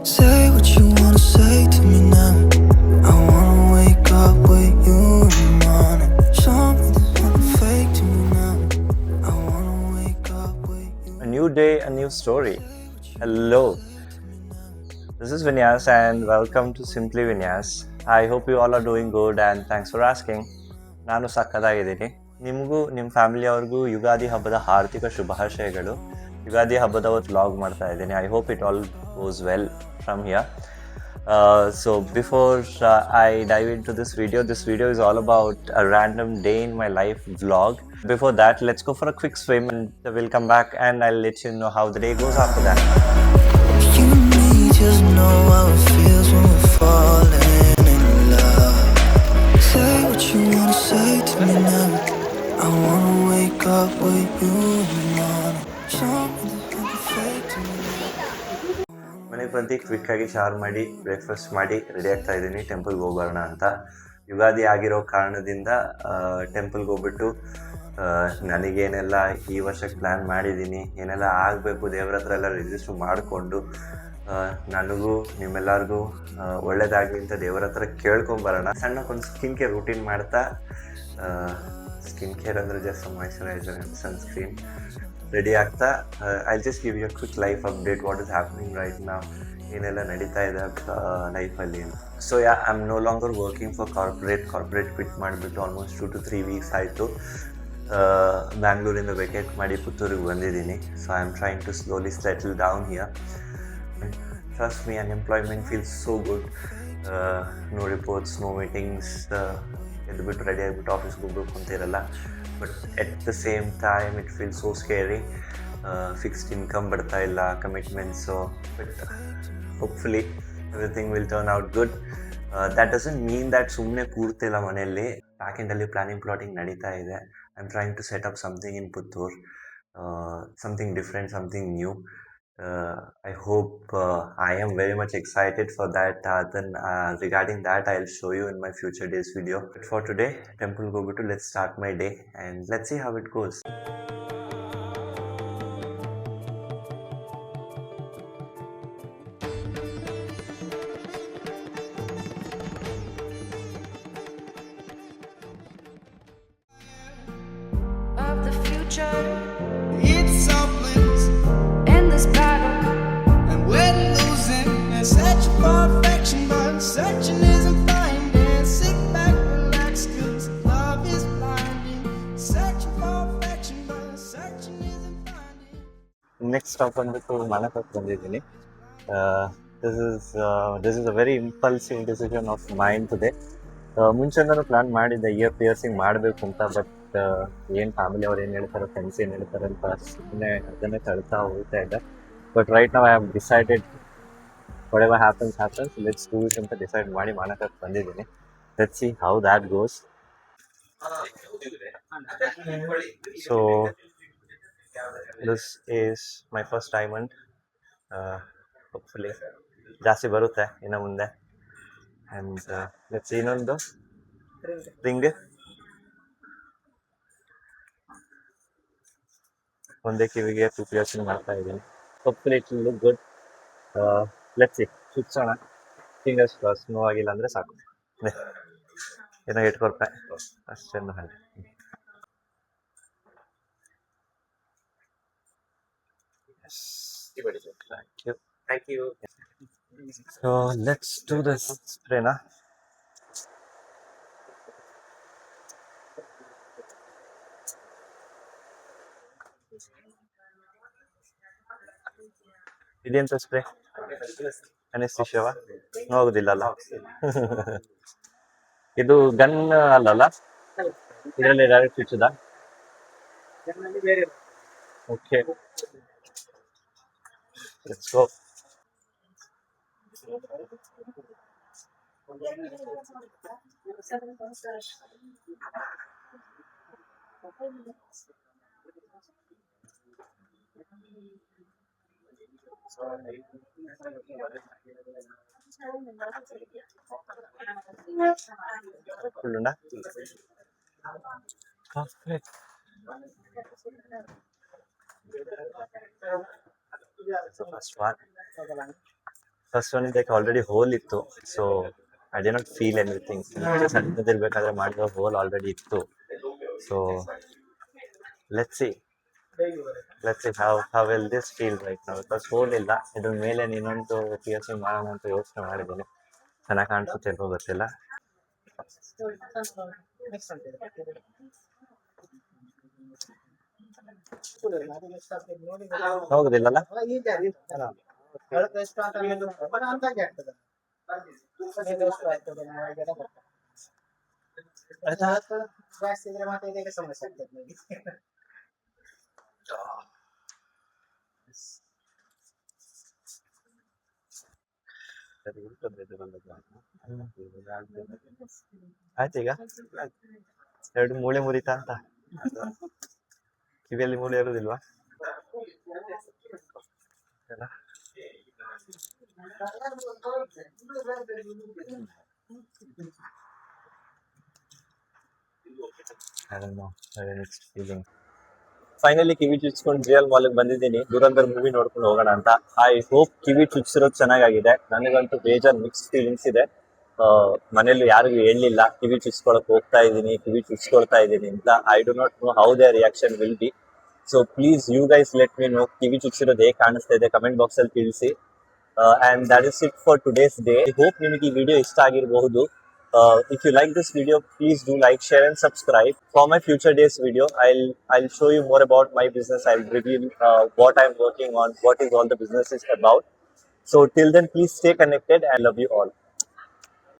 Say what you wanna say to me now. I wanna wake up with you in the morning. Show me there's nothing fake to me now. I wanna wake up with you. A new day, a new story. Hello, this is Vinyas and welcome to Simply Vinyas. I hope you all are doing good and thanks for asking. ನಾನು ಸಕ್ಕತ್ತಾಗಿದ್ದೀನಿ. ನಿಮಗೂ ನಿಮ್ಮ ಫ್ಯಾಮಿಲಿಯವ್ರಿಗೂ ಯುಗಾದಿ ಹಬ್ಬದ ಹಾರ್ದಿಕ ಶುಭಾಶಯಗಳು. ಯುಗಾದಿ ಹಬ್ಬದ ಹೊತ್ತು vlog ಮಾಡ್ತಾ ಇದ್ದೀನಿ. I hope it all goes well from here. So before I dive into this video is all about a random day in my life vlog. Before that, let's go for a quick swim and we'll come back and I'll let you know how the day goes after that. You and me just know how it feels when we're falling in love. Say what you wanna say to me now. I wanna wake up with you in the morning. Show me there's nothing fake to me now. ಮನೆಗೆ ಬಂದು ಕ್ವಿಕ್ಕಾಗಿ shower ಮಾಡಿ breakfast ಮಾಡಿ ready ಆಗ್ತಾ ಇದ್ದೀನಿ ಟೆಂಪಲ್ಗೆ ಹೋಗೋಣ ಅಂತ. ಯುಗಾದಿ ಆಗಿರೋ ಕಾರಣದಿಂದ ಟೆಂಪಲ್ಗೆ ಹೋಗ್ಬಿಟ್ಟು ನನಗೇನೆಲ್ಲ ಈ ವರ್ಷಕ್ಕೆ ಪ್ಲ್ಯಾನ್ ಮಾಡಿದ್ದೀನಿ, ಏನೆಲ್ಲ ಆಗಬೇಕು ದೇವ್ರ ಹತ್ರ ಎಲ್ಲ ರಿಜಿಸ್ಟ್ರ್ ಮಾಡಿಕೊಂಡು ನನಗೂ ನಿಮ್ಮೆಲ್ಲರಿಗೂ ಒಳ್ಳೇದಾಗಲಿ ಅಂತ ದೇವರ ಹತ್ರ ಕೇಳ್ಕೊಂಬರೋಣ. ಸಣ್ಣಕ್ಕೊಂದು ಸ್ಕಿನ್ ಕೇರ್ ರೂಟೀನ್ ಮಾಡ್ತಾ, ಸ್ಕಿನ್ ಕೇರ್ ಅಂದರೆ just moisturiser and sunscreen ready ಆಗ್ತಾ I'll just give you a quick life update what is happening right now, ಏನೆಲ್ಲ ನಡೀತಾ ಇದೆ ಲೈಫಲ್ಲಿ. So I am no longer working for corporate quit ಮಾಡಿಬಿಟ್ಟು almost 2 to 3 weeks ಆಯಿತು. ಬ್ಯಾಂಗ್ಳೂರಿಂದ vacate ಮಾಡಿ ಪುತ್ತೂರಿಗೆ ಬಂದಿದ್ದೀನಿ. So I am trying to slowly settle down here. Trust me, unemployment feels so good. No reports, no meetings, ಎದ್ಬಿಟ್ಟು ready ಆಗಿಬಿಟ್ಟು ಆಫೀಸ್ಗೆ ಹೋಗ್ಬೇಕು ಅಂತ ಇರಲ್ಲ. But at the same time it feel so scary. Fixed income ಬರ್ತಾ ಇಲ್ಲ, commitments. But hopefully everything will turn out good. That doesn't mean that ಸುಮ್ಮನೆ ಕೂರ್ತಿಲ್ಲ ಮನೆಯಲ್ಲಿ. ಬ್ಯಾಕ್ ಎಂಡಲ್ಲಿ ಪ್ಲಾಟಿಂಗ್ ನಡೀತಾ ಇದೆ. I am trying to set up something in Puttur, something different, something new. I hope I am very much excited for that. Then regarding that, I'll show you in my future days video. But for today, temple go to let's start my day and let's see how it goes. Of the future It's our plans, in this battle. and we're losing. And searching for affection, but searching isn't finding. Sit back, relax, 'cause love is blinding. Searching for affection, but searching isn't finding. Next stop ಬಂದ್ಬಿಟ್ಟು ಮನಕಕ್ಕೆ ಬಂದಿದ್ದೀನಿ. This is a very impulsive decision of mine today. ಮುಂಚೆನೂ plan ಮಾಡಿದ್ದೆ year piercing ಮಾಡಬೇಕು ಅಂತ. But ಏನು family ಅವ್ರು ಏನು ಹೇಳ್ತಾರೆ, ಫ್ರೆಂಡ್ಸ್ ಏನು ಹೇಳ್ತಾರೆ ಅಂತ ಸುಮ್ಮನೆ ಅದನ್ನೇ ತಳ್ತಾ ಹೋಗ್ತಾ ಇದ್ದೆ. ಬಟ್ ರೈಟ್ ನಾವು I have decided whatever happens, let's do it ಅಂತ ಡಿಸೈಡ್ ಮಾಡಿ ಮಾಡಕ್ಕೆ ಬಂದಿದ್ದೀನಿ. Let's see how that goes. So this is my first diamond. Hopefully ಜಾಸ್ತಿ ಬರುತ್ತೆ ಇನ್ನು ಮುಂದೆ. ಆ್ಯಂಡ್ ಲೆಟ್ಸ್ ಇನ್ನೊಂದು ರಿಂಗ್ ಒಂದೇ ಕಿವಿಗೆ ಪ್ರಿಪ್ರೇಷನ್ ಮಾಡ್ತಾ ಇದ್ದೀನಿ. Hopefully it will look good. Let's see, ಸುಚ್ಚೋಣ. Fingers cross. ನೋವಾಗಿಲ್ಲ ಅಂದರೆ ಸಾಕು. ಏನೋ 8 ರೂಪಾಯಿ ಅಷ್ಟೇನು ಹಂಗೆ. Thank you. So let's do this spray na. ಇದೆಂತ ಸ್ಪ್ರೇ? ಅನೆಸ್ಥಿಷಿಯವಾ? ನೋವುದಿಲ್ಲಲ್ಲ? ಇದು ಗನ್ ಅಲ್ಲಲ್ಲ? ಇದರಲ್ಲಿ ಡೈರೆಕ್ಟ್ ಚುಚ್ಚುದಾ? Okay, let's go. ಫುಲ್ಲುಂಡ? Perfect. That's the first one. First ಒಂದಕ್ಕೆ ಆಲ್ರೆಡಿ ಹೋಲ್ ಇತ್ತು, so I did not feel anything. ಸಣ್ಣದಿರ್ಬೇಕಾದ್ರೆ ಮಾಡಿರೋ ಹೋಲ್ ಆಲ್ರೆಡಿ ಇತ್ತು. So let's see how will this feel right now, because hole ಇಲ್ಲ. ಇದ್ರ ಮೇಲೆ ಇನ್ನೊಂದು POC ಮಾಡೋಣ ಅಂತ ಯೋಚನೆ ಮಾಡಿದ್ದೀನಿ. ಚೆನ್ನಾಗಿ ಕಾಣಿಸುತ್ತೆ ಏನೋ ಗೊತ್ತಿಲ್ಲ. ಹೋಗುದಿಲ್ಲಲ್ಲ? ಆಯ್ತು, ಈಗ 2 ಮೂಳೆ ಮುರಿತಾ ಅಂತ. ಕಿವಿಯಲ್ಲಿ ಮೂಳೆ ಇರುವುದಿಲ್ವಾ? ಫೈನಲಿ ಕಿವಿ ಚುಚ್ಕೊಂಡು ರಿಯಲ್ ಮಾಲ್ಗೆ ಬಂದಿದ್ದೀನಿ. ದುರಂಧರ್ ಮೂವಿ ನೋಡ್ಕೊಂಡು ಹೋಗೋಣ ಅಂತ. ಐ ಹೋಪ್ ಕಿವಿ ಚುಚ್ಚಿರೋದು ಚೆನ್ನಾಗಿದೆ. ನನಗಂತೂ ಬೇಜಾರ್ ಮಿಕ್ಸ್ ಫೀಲಿಂಗ್ಸ್ ಇದೆ. ಮನೇಲಿ ಯಾರಿಗೂ ಹೇಳಲಿಲ್ಲ ಕಿವಿ ಚುಚ್ಕೊಳಕ್ ಹೋಗ್ತಾ ಇದ್ದೀನಿ, ಕಿವಿ ಚುಚ್ಕೊಳ್ತಾ ಇದ್ದೀನಿ ಅಂತ. I do not know how their reaction will be. So please you guys let me know ಕಿವಿ ಚುಚ್ಚಿರೋದು ಹೇಗೆ ಕಾಣಿಸ್ತಾ ಇದೆ ಕಮೆಂಟ್ ಬಾಕ್ಸ್ ಅಲ್ಲಿ ತಿಳಿಸಿ. And that is it for today's day. I hope ನಿಮಗೆ ಈ ವಿಡಿಯೋ ಇಷ್ಟ ಆಗಿರಬಹುದು. If you like this video, please do like, share and subscribe. For my future days video, I'll show you more about my business. I'll reveal what I'm working on, what is all the business is about. So till then, please stay connected. I love you all.